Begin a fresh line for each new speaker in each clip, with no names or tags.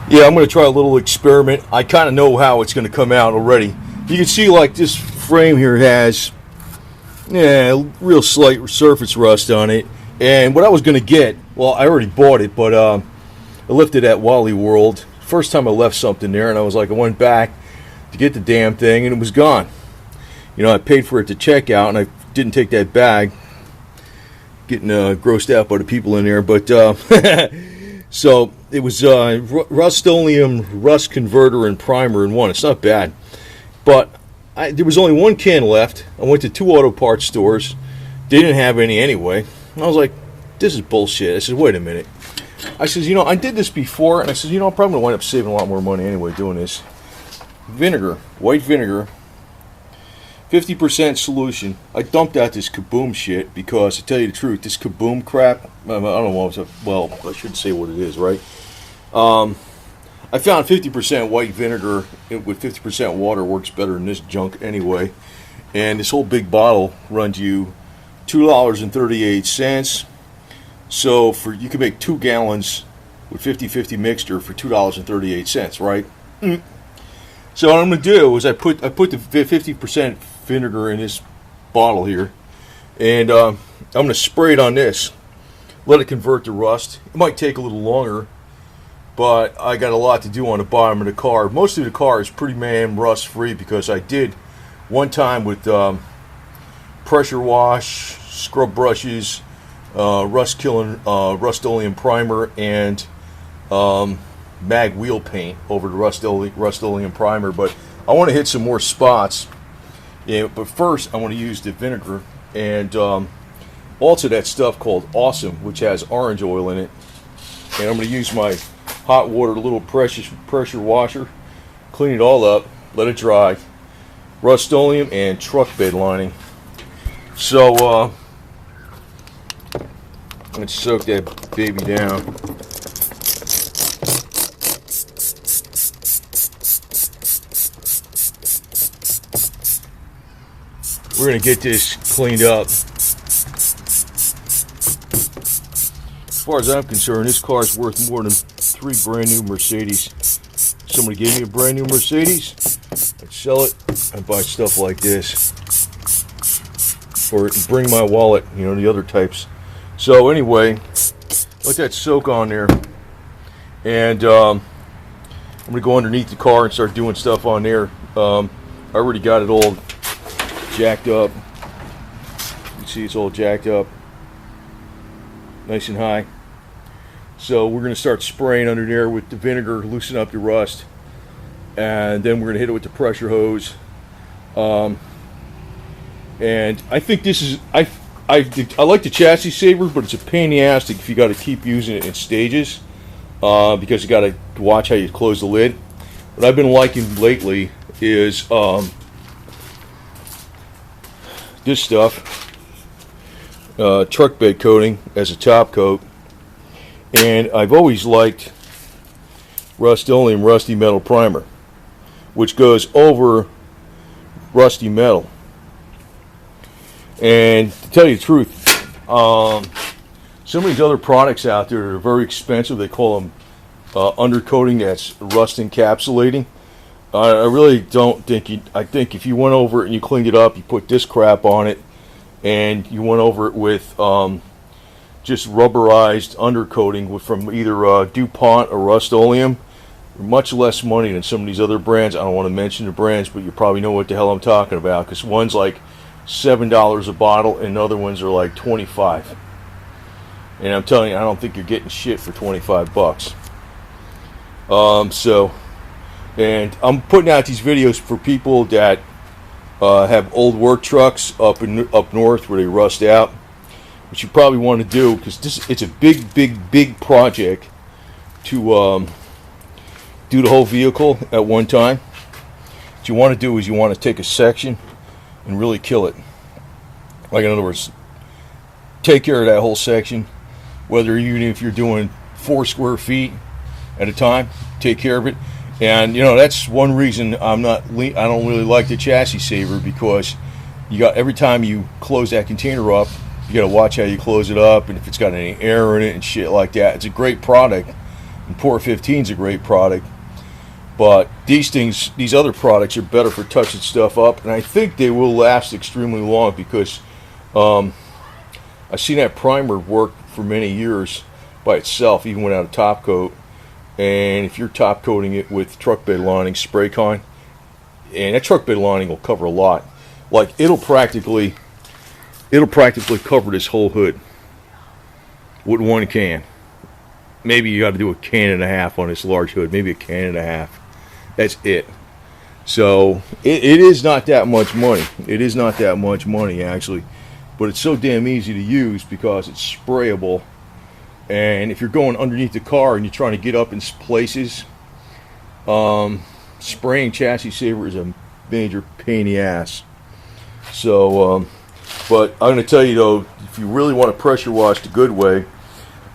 Yeah, I'm going to try a little experiment. I kind of know how it's going to come out already. You can see like this frame here has real slight surface rust on it. And what I was going to get, well, I already bought it, but I left it at Wally World. First time I left something there, and I was like, I went back to get the damn thing, and it was gone. You know, I paid for it to check out, and I didn't take that bag. Getting grossed out by the people in there, but so it was Rust-Oleum rust converter and primer in one. It's not bad, but there was only one can left. I went to 2 auto parts stores. They didn't have any anyway. I was like, this is bullshit. I said, wait a minute. I said, you know, I did this before, and I said, you know, I'm probably going to wind up saving a lot more money anyway doing this. Vinegar, white vinegar, 50% solution. I dumped out this Kaboom shit because, to tell you the truth, this Kaboom crap, I don't know, well, I shouldn't say what it is, right? I found 50% white vinegar with 50% water works better than this junk anyway. And this whole big bottle runs you $2.38. So you can make 2 gallons with 50-50 mixture for $2.38, right? So what I'm going to do is I put the 50% vinegar in this bottle here, and I'm going to spray it on this, let it convert to rust. It might take a little longer, but I got a lot to do on the bottom of the car. Most of the car is pretty rust free because I did one time with pressure wash, scrub brushes, rust killing Rust-Oleum primer, and mag wheel paint over the Rust-Oleum primer. But I want to hit some more spots. Yeah, but first I want to use the vinegar and also that stuff called Awesome, which has orange oil in it. And I'm going to use my hot water little pressure washer, clean it all up, let it dry. Rust-Oleum and truck bed lining. So let's soak that baby down. We're going to get this cleaned up. As far as I'm concerned, this car is worth more than 3 brand new Mercedes. Somebody gave me a brand new Mercedes, I'd sell it and buy stuff like this. Or bring my wallet, you know, the other types. So anyway, let that soak on there. And I'm going to go underneath the car and start doing stuff on there. I already got it all jacked up. You can see it's all jacked up. Nice and high. So we're going to start spraying under there with the vinegar, loosen up the rust. And then we're going to hit it with the pressure hose. And I think this is, I like the chassis saver, but it's a pain in the ass if you got to keep using it in stages. Because you got to watch how you close the lid. What I've been liking lately is this stuff, truck bed coating as a top coat. And I've always liked Rust-Oleum Rusty Metal Primer, which goes over rusty metal. And to tell you the truth, some of these other products out there are very expensive. They call them undercoating that's rust encapsulating. I really don't think I think if you went over it and you cleaned it up, you put this crap on it, and you went over it with just rubberized undercoating from either DuPont or Rust-Oleum, much less money than some of these other brands. I don't want to mention the brands, but you probably know what the hell I'm talking about, because one's like $7 a bottle and other ones are like $25. And I'm telling you, I don't think you're getting shit for $25. And I'm putting out these videos for people that have old work trucks up north where they rust out, which you probably want to do, because it's a big project to do the whole vehicle at one time. What you want to do is you want to take a section and really kill it. Like, in other words, take care of that whole section, whether even if you're doing 4 square feet at a time, take care of it. And you know, that's one reason I don't really like the chassis saver, because you got, every time you close that container up, you got to watch how you close it up, and if it's got any air in it and shit like that. It's a great product, And Port 15 is a great product. But these other products are better for touching stuff up, and I think they will last extremely long because I've seen that primer work for many years by itself, even without a top coat. And if you're top coating it with truck bed lining, spray con, and that truck bed lining will cover a lot. Like it'll practically cover this whole hood with one can. Maybe you got to do a can and a half on this large hood, maybe a can and a half. That's it. So it is not that much money. It is not that much money actually, but it's so damn easy to use because it's sprayable. And if you're going underneath the car and you're trying to get up in places, spraying chassis saver is a major pain in the ass. So, but I'm going to tell you though, if you really want to pressure wash the good way,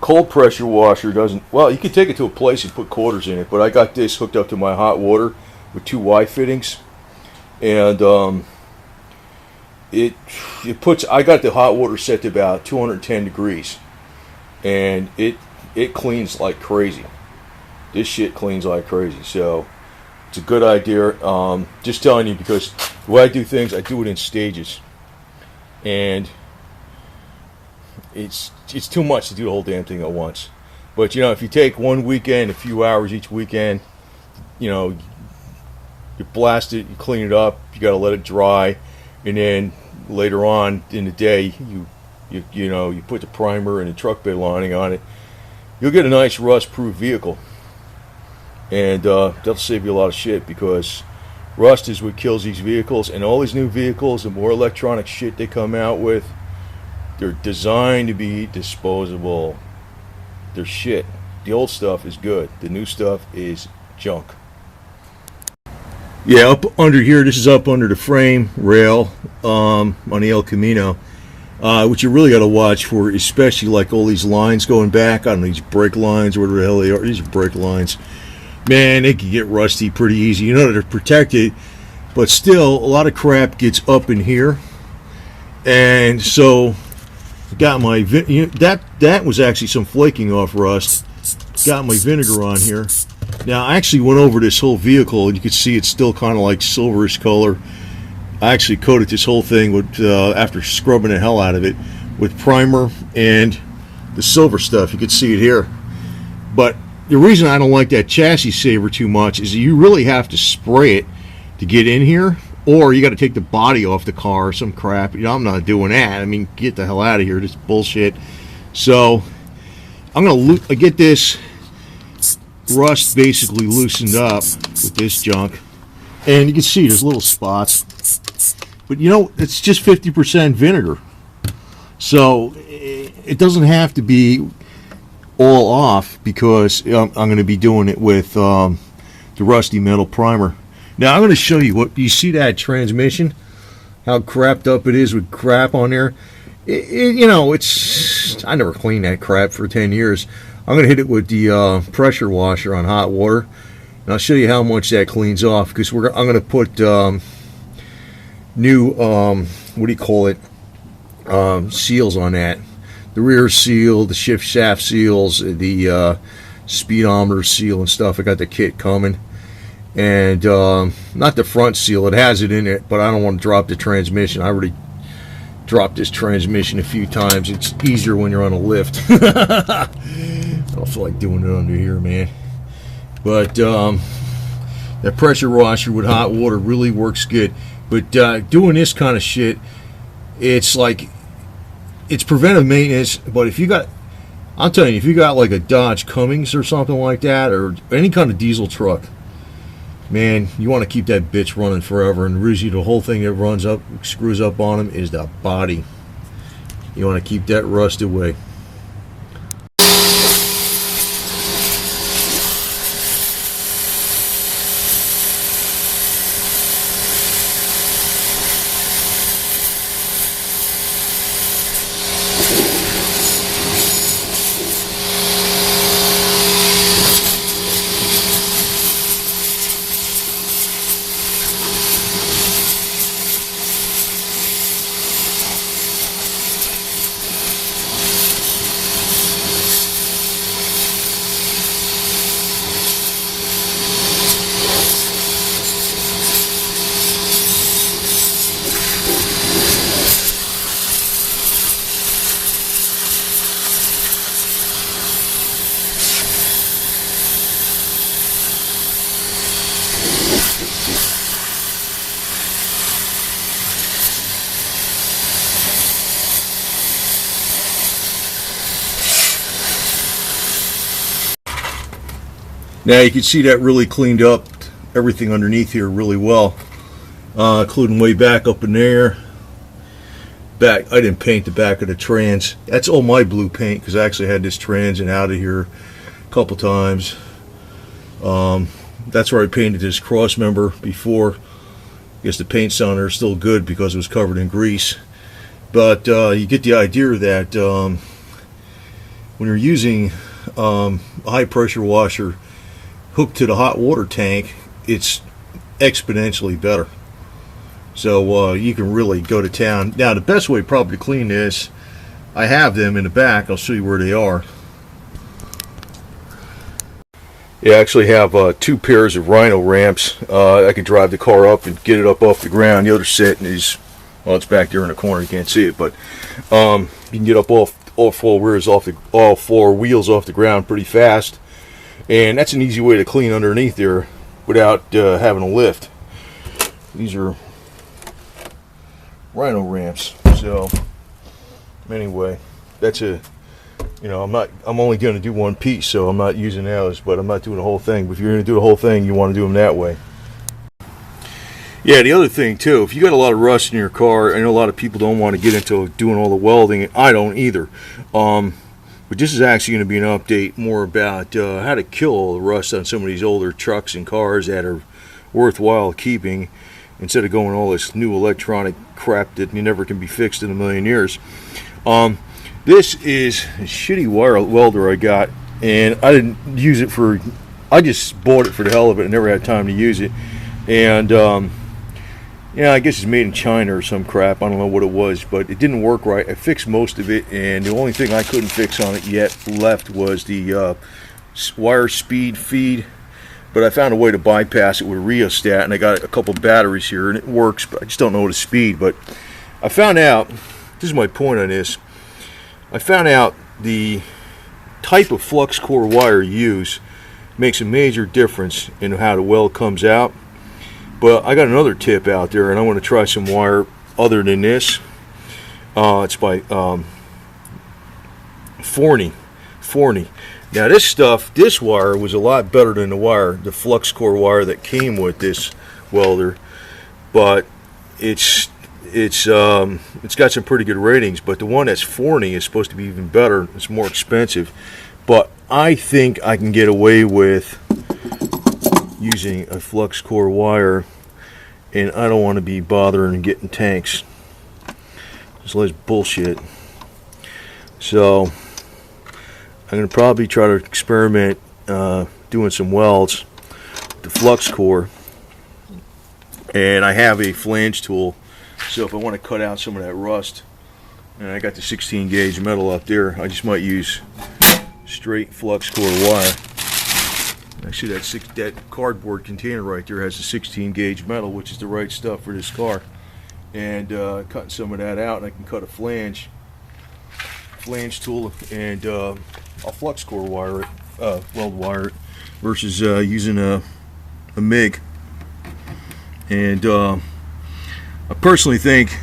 cold pressure washer doesn't, well, you can take it to a place and put quarters in it, but I got this hooked up to my hot water with 2 Y fittings, and it puts, I got the hot water set to about 210 degrees, and it cleans like crazy. This shit cleans like crazy, so it's a good idea. Just telling you, because the way I do things, I do it in stages, and it's too much to do the whole damn thing at once. But you know, if you take one weekend, a few hours each weekend, you know, you blast it, you clean it up, you got to let it dry, and then later on in the day, you know, you put the primer and the truck bed lining on it, you'll get a nice rust-proof vehicle, and that'll save you a lot of shit, because rust is what kills these vehicles. And all these new vehicles, the more electronic shit they come out with, they're designed to be disposable. They're shit. The old stuff is good. The new stuff is junk. Yeah, up under here, this is up under the frame rail on the El Camino. What you really got to watch for, especially like all these lines going back on these brake lines, or whatever the hell they are. These are brake lines. Man, they can get rusty pretty easy. You know, they're protected, but still, a lot of crap gets up in here. And so got my that was actually some flaking off rust. Got my vinegar on here. Now I actually went over this whole vehicle, and you can see it's still kind of like silverish color. I actually coated this whole thing with after scrubbing the hell out of it with primer and the silver stuff. You can see it here. But the reason I don't like that chassis saver too much is you really have to spray it to get in here. Or you got to take the body off the car or some crap. You know, I'm not doing that. I mean, get the hell out of here. This is bullshit. So I'm going to get this rust basically loosened up with this junk. And you can see there's little spots. But you know, it's just 50% vinegar. So it doesn't have to be all off, because I'm going to be doing it with the rusty metal primer. Now I'm going to show you what you see, that transmission, how crapped up it is with crap on there. You know, it's, I never cleaned that crap for 10 years. I'm going to hit it with the pressure washer on hot water, and I'll show you how much that cleans off, because I'm going to put new what do you call it, seals on that. The rear seal, the shift shaft seals, the speedometer seal and stuff. I got the kit coming. And not the front seal, it has it in it, but I don't want to drop the transmission. I already dropped this transmission a few times. It's easier when you're on a lift. I don't feel like doing it under here, man. But that pressure washer with hot water really works good. But doing this kind of shit, it's like, it's preventive maintenance. But if you got, I'm telling you, if you got like a Dodge Cummins or something like that, or any kind of diesel truck, man, you want to keep that bitch running forever. And usually the whole thing that runs up, screws up on them, is the body. You want to keep that rust away. Now you can see that really cleaned up everything underneath here really well, including way back up in there. Back, I didn't paint the back of the trans. That's all my blue paint, because I actually had this trans and out of here a couple times. That's where I painted this cross member before. I guess the paint's on there still good because it was covered in grease. But you get the idea that when you're using a high pressure washer hooked to the hot water tank, it's exponentially better. So you can really go to town. Now the best way probably to clean this, I have them in the back. I'll show you where they are. Yeah, I actually have 2 pairs of Rhino ramps. I can drive the car up and get it up off the ground. The other set is, well, it's back there in the corner. You can't see it, but you can get up off all 4 wheels off the ground pretty fast. And that's an easy way to clean underneath there without having a lift. These are Rhino ramps. So anyway, that's a, I'm only going to do one piece, so I'm not using those, but I'm not doing the whole thing. But if you're going to do the whole thing, you want to do them that way. Yeah, the other thing too, if you got a lot of rust in your car, I know a lot of people don't want to get into doing all the welding, and I don't either. But this is actually going to be an update more about how to kill all the rust on some of these older trucks and cars that are worthwhile keeping, instead of going all this new electronic crap that you never can be fixed in a million years. This is a shitty wire welder I got, and I didn't use it for, I just bought it for the hell of it and never had time to use it. And yeah, I guess it's made in China or some crap. I don't know what it was, but it didn't work right. I fixed most of it, and the only thing I couldn't fix on it yet left was the wire speed feed. But I found a way to bypass it with a rheostat, and I got a couple batteries here, and it works, but I just don't know the speed. But I found out, this is my point on this, I found out the type of flux core wire you use makes a major difference in how the weld comes out. But I got another tip out there, and I want to try some wire other than this. It's by Forney. Now this stuff, this wire was a lot better than the flux core wire that came with this welder, but it's got some pretty good ratings. But the one that's Forney is supposed to be even better. It's more expensive, but I think I can get away with using a flux core wire, and I don't want to be bothering and getting tanks. Just less bullshit. So I'm going to probably try to experiment doing some welds with the flux core, and I have a flange tool, so if I want to cut out some of that rust, and I got the 16 gauge metal up there, I just might use straight flux core wire. Actually, that cardboard container right there has a 16 gauge metal, which is the right stuff for this car. And cutting some of that out, and I can cut a flange tool, and I'll flux core wire it, weld wire it, versus using a MIG. And I personally think,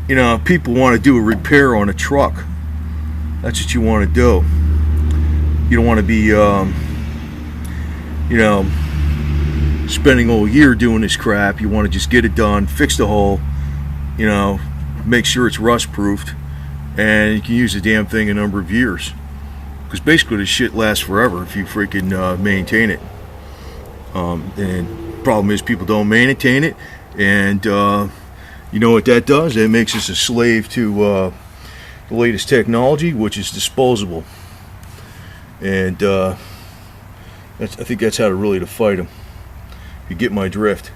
if people want to do a repair on a truck, that's what you want to do. You don't want to be spending all year doing this crap. You want to just get it done, fix the hole, make sure it's rust proofed, and you can use the damn thing a number of years, because basically this shit lasts forever if you freaking maintain it. And the problem is people don't maintain it, and you know what that does? It makes us a slave to the latest technology, which is disposable. And I think that's how to fight them. You get my drift.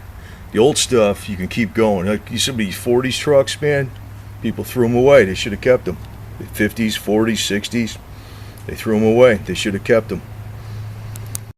The old stuff, you can keep going. Like some of these 40s trucks, man, people threw them away. They should have kept them. The 50s, 40s, 60s, they threw them away. They should have kept them.